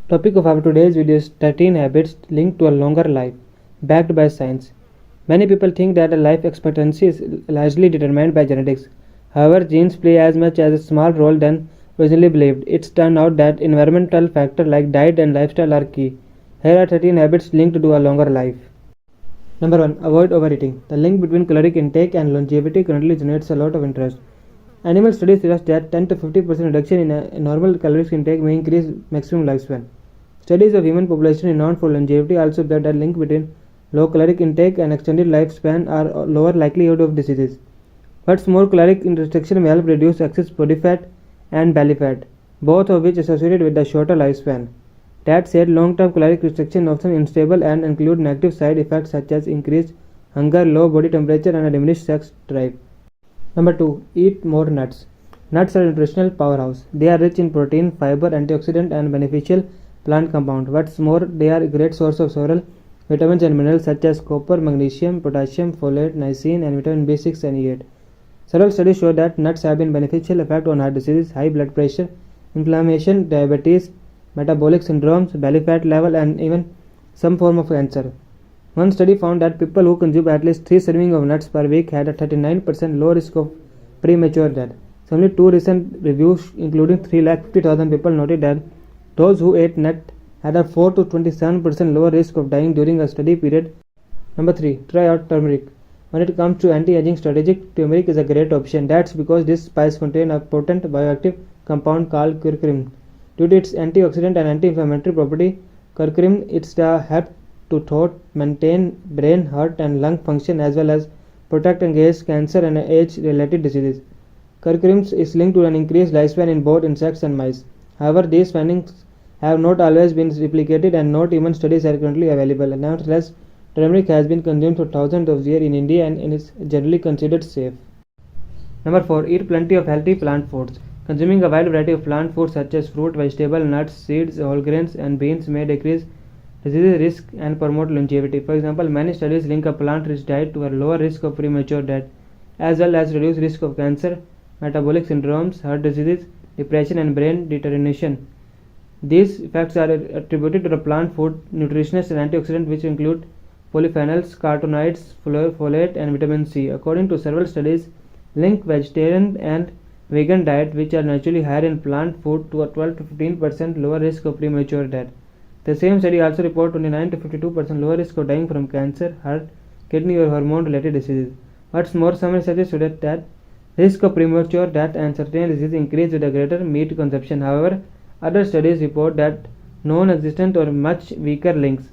Topic of our today's video is 13 habits linked to a longer life, backed by science. Many people think that a life expectancy is largely determined by genetics. However, genes play as much as a small role than originally believed. It's turned out that environmental factors like diet and lifestyle are key. Here are 13 habits linked to a longer life. Number 1. Avoid overeating. The link between caloric intake and longevity currently generates a lot of interest. Animal studies suggest that 10 to 50% reduction in a normal caloric intake may increase maximum lifespan. Studies of human population renowned for longevity also bear that link between low caloric intake and extended lifespan are lower likelihood of diseases. What's more, caloric restriction may help reduce excess body fat and belly fat, both of which associated with a shorter lifespan. That said, long-term caloric restriction often unstable and include negative side effects such as increased hunger, low body temperature, and a diminished sex drive. Number 2. Eat more nuts. Nuts are a nutritional powerhouse. They are rich in protein, fiber, antioxidant, and beneficial plant compound. What's more, they are a great source of several vitamins and minerals such as copper, magnesium, potassium, folate, niacin, and vitamin B6 and E8. Several studies show that nuts have been beneficial effect on heart diseases, high blood pressure, inflammation, diabetes, metabolic syndromes, belly fat level, and even some form of cancer. One study found that people who consume at least 3 servings of nuts per week had a 39% low risk of premature death. Similarly, two recent reviews, including 350,000 people, noted that those who ate nuts had a 4 to 27% lower risk of dying during a study period. Number 3. Try out turmeric. When it comes to anti-aging strategy, turmeric is a great option. That's because this spice contains a potent bioactive compound called curcumin. Due to its antioxidant and anti-inflammatory property, curcumin helps to maintain brain, heart, and lung function as well as protect against cancer and age-related diseases. Curcumin is linked to an increased lifespan in both insects and mice. However, these findings have not always been replicated and not even studies are currently available. Nevertheless, turmeric has been consumed for thousands of years in India and is generally considered safe. Number 4. Eat plenty of healthy plant foods. Consuming a wide variety of plant foods such as fruit, vegetable, nuts, seeds, whole grains, and beans may decrease disease risk and promote longevity. For example, many studies link a plant-rich diet to a lower risk of premature death, as well as reduced risk of cancer, metabolic syndromes, heart diseases, depression, and brain deterioration. These effects are attributed to the plant food nutritionists and antioxidants, which include polyphenols, carotenoids, folate, and vitamin C. According to several studies, link vegetarian and vegan diet, which are naturally higher in plant food, to a 12 to 15% lower risk of premature death. The same study also reported 29 to 52% lower risk of dying from cancer, heart, kidney, or hormone-related diseases. What's more, some researchers suggest that risk of premature death and certain diseases increase with a greater meat consumption. However, other studies report that non-existent or much weaker links,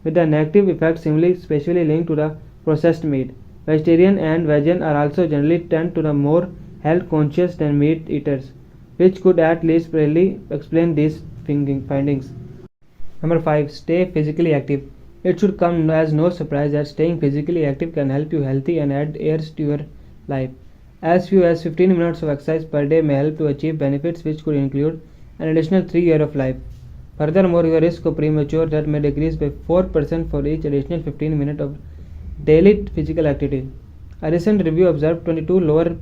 with the negative effects especially linked to the processed meat. Vegetarian and vegan are also generally tend to the more health conscious than meat eaters, which could at least partly explain these findings. Number 5. Stay physically active. It should come as no surprise that staying physically active can help you healthy and add years to your life. As few as 15 minutes of exercise per day may help to achieve benefits which could include an additional 3 years of life. Furthermore, your risk of premature death may decrease by 4% for each additional 15 minutes of daily physical activity. A recent review observed 22 lower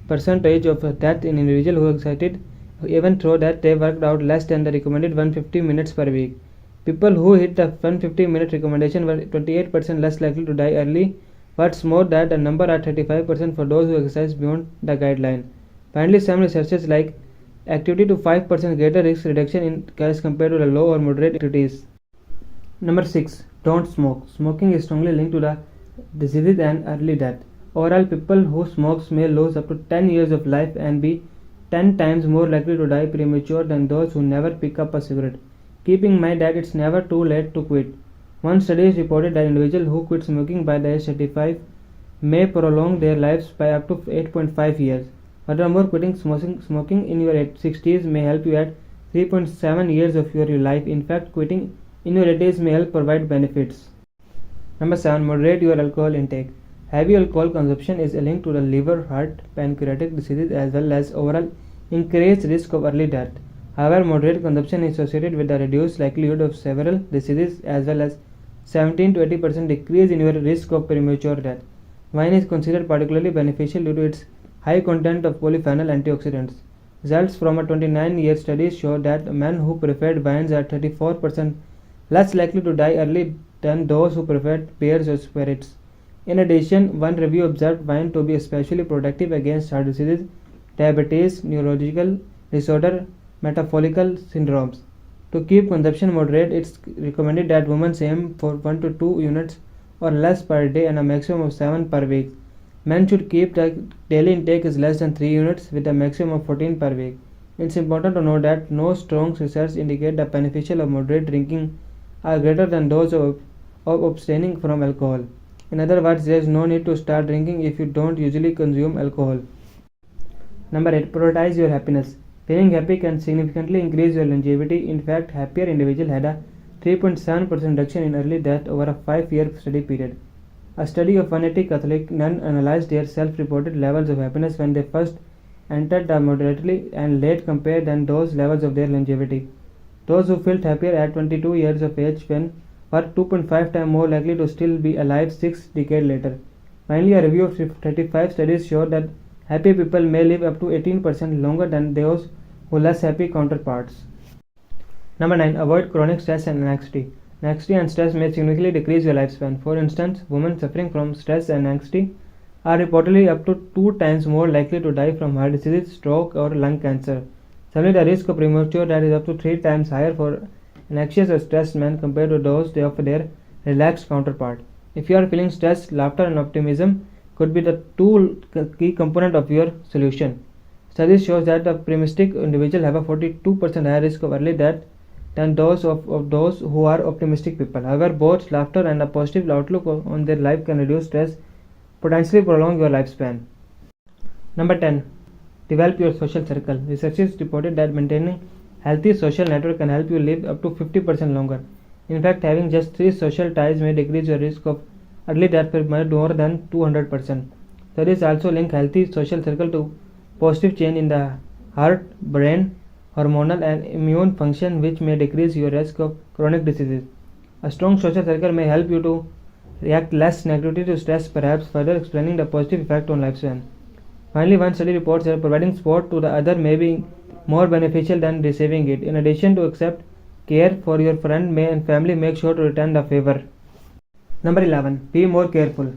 percentage of death in individuals who exercised even though that they worked out less than the recommended 150 minutes per week. People who hit the 150-minute recommendation were 28% less likely to die early. What's more, that a number are 35% for those who exercise beyond the guideline. Finally, some researchers like activity to 5% greater risk reduction as compared to the low or moderate activities. Number 6. Don't smoke. Smoking is strongly linked to the diseases and early death. Overall, people who smoke may lose up to 10 years of life and be 10 times more likely to die premature than those who never pick up a cigarette. Keep in mind that it's never too late to quit. One study reported that individuals who quit smoking by the age 35 may prolong their lives by up to 8.5 years. Furthermore, quitting smoking in your 60s may help you add 3.7 years of your life. In fact, quitting in your 80s may help provide benefits. Number 7. Moderate your alcohol intake. Heavy alcohol consumption is linked to the liver, heart, pancreatic diseases as well as overall increased risk of early death. However, moderate consumption is associated with the reduced likelihood of several diseases as well as 17 to 80% decrease in your risk of premature death. Wine is considered particularly beneficial due to its high content of polyphenol antioxidants. Results from a 29-year study show that men who preferred wines are 34% less likely to die early than those who preferred beers or spirits. In addition, one review observed wine to be especially protective against heart diseases, diabetes, neurological disorder, metabolic syndromes. To keep consumption moderate, it's recommended that women aim for 1 to 2 units or less per day and a maximum of 7 per week. Men should keep the daily intake is less than 3 units with a maximum of 14 per week. It's important to note that no strong research indicate the beneficial of moderate drinking are greater than those of abstaining from alcohol. In other words, there is no need to start drinking if you don't usually consume alcohol. Number 8. Prioritize your happiness. Feeling happy can significantly increase your longevity. In fact, happier individuals had a 3.7% reduction in early death over a 5-year study period. A study of 180 Catholic nuns analyzed their self-reported levels of happiness when they first entered the moderately and late compared than those levels of their longevity. Those who felt happier at 22 years of age when were 2.5 times more likely to still be alive 6 decades later. Finally, a review of 35 studies showed that happy people may live up to 18% longer than those who less happy counterparts. Number 9. Avoid chronic stress and anxiety. Anxiety and stress may significantly decrease your lifespan. For instance, women suffering from stress and anxiety are reportedly up to 2 times more likely to die from heart disease, stroke, or lung cancer. Similarly, the risk of premature death is up to 3 times higher for an anxious or stressed man compared to those of their relaxed counterpart. If you are feeling stressed, laughter and optimism could be the two key components of your solution. Studies show that the pessimistic individuals have a 42% higher risk of early death than those of those who are optimistic people. However, both laughter and a positive outlook on their life can reduce stress, potentially prolong your lifespan. Number 10. Develop your social circle. Researchers reported that maintaining healthy social network can help you live up to 50% longer. In fact, having just 3 social ties may decrease your risk of early death by more than 200%. Studies also link healthy social circle to positive change in the heart, brain, hormonal and immune function, which may decrease your risk of chronic diseases. A strong social circle may help you to react less negatively to stress, perhaps further explaining the positive effect on lifespan. Finally, one study reports that providing support to the other may be more beneficial than receiving it. In addition to accept care for your friend and family, make sure to return the favor. Number 11. Be more careful.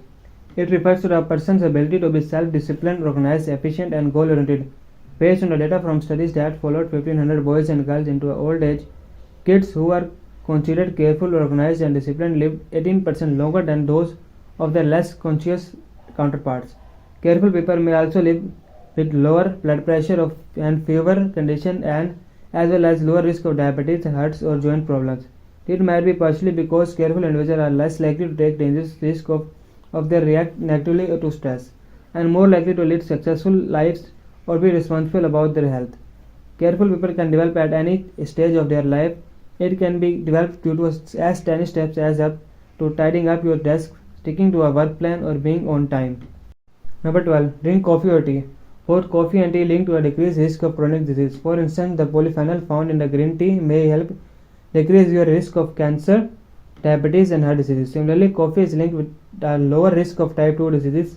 It refers to a person's ability to be self-disciplined, organized, efficient, and goal-oriented. Based on the data from studies that followed 1500 boys and girls into old age, kids who are considered careful, organized, and disciplined lived 18% longer than those of their less conscious counterparts. Careful people may also live with lower blood pressure and fewer conditions and as well as lower risk of diabetes, heart or joint problems. It might be partially because careful individuals are less likely to take dangerous risks of their react negatively to stress and more likely to lead successful lives or be responsible about their health. Careful people can develop at any stage of their life. It can be developed due to as tiny steps as up to tidying up your desk, sticking to a work plan, or being on time. Number 12. Drink coffee or tea. Both coffee and tea link to a decreased risk of chronic disease. For instance, the polyphenol found in the green tea may help decrease your risk of cancer, diabetes, and heart disease. Similarly, coffee is linked with a lower risk of type 2 diseases,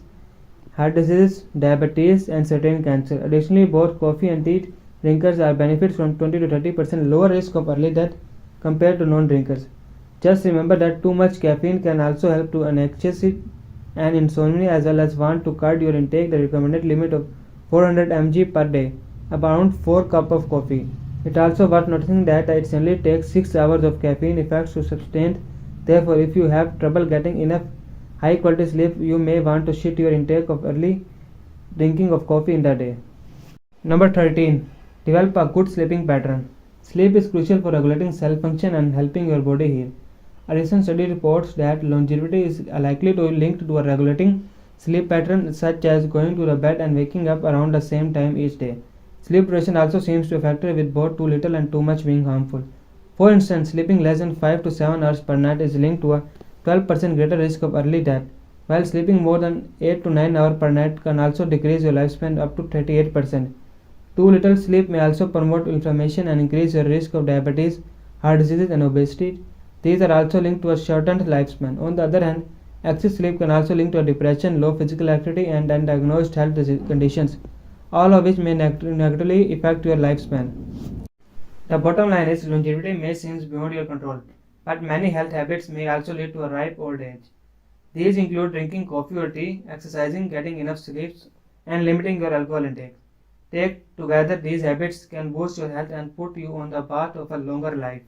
heart disease, diabetes, and certain cancer. Additionally, both coffee and tea drinkers are benefit from 20 to 30% lower risk of early death compared to non-drinkers. Just remember that too much caffeine can also help to anxiety and insomnia, as well as want to cut your intake the recommended limit of 400 mg per day, about 4 cups of coffee. It also worth noticing that it only takes 6 hours of caffeine effects to sustain. Therefore, if you have trouble getting enough high quality sleep, you may want to shift your intake of early drinking of coffee in the day. Number 13. Develop a good sleeping pattern. Sleep is crucial for regulating cell function and helping your body heal. A recent study reports that longevity is likely to be linked to a regulating sleep pattern, such as going to the bed and waking up around the same time each day. Sleep duration also seems to factor with both too little and too much being harmful. For instance, sleeping less than 5 to 7 hours per night is linked to a 12% greater risk of early death, while sleeping more than 8 to 9 hours per night can also decrease your lifespan up to 38%. Too little sleep may also promote inflammation and increase your risk of diabetes, heart disease, and obesity. These are also linked to a shortened lifespan. On the other hand, excess sleep can also link to a depression, low physical activity, and undiagnosed health conditions. all of which may negatively affect your lifespan. The bottom line is longevity may seem beyond your control, but many health habits may also lead to a ripe old age. These include drinking coffee or tea, exercising, getting enough sleep, and limiting your alcohol intake. Take together, these habits can boost your health and put you on the path of a longer life.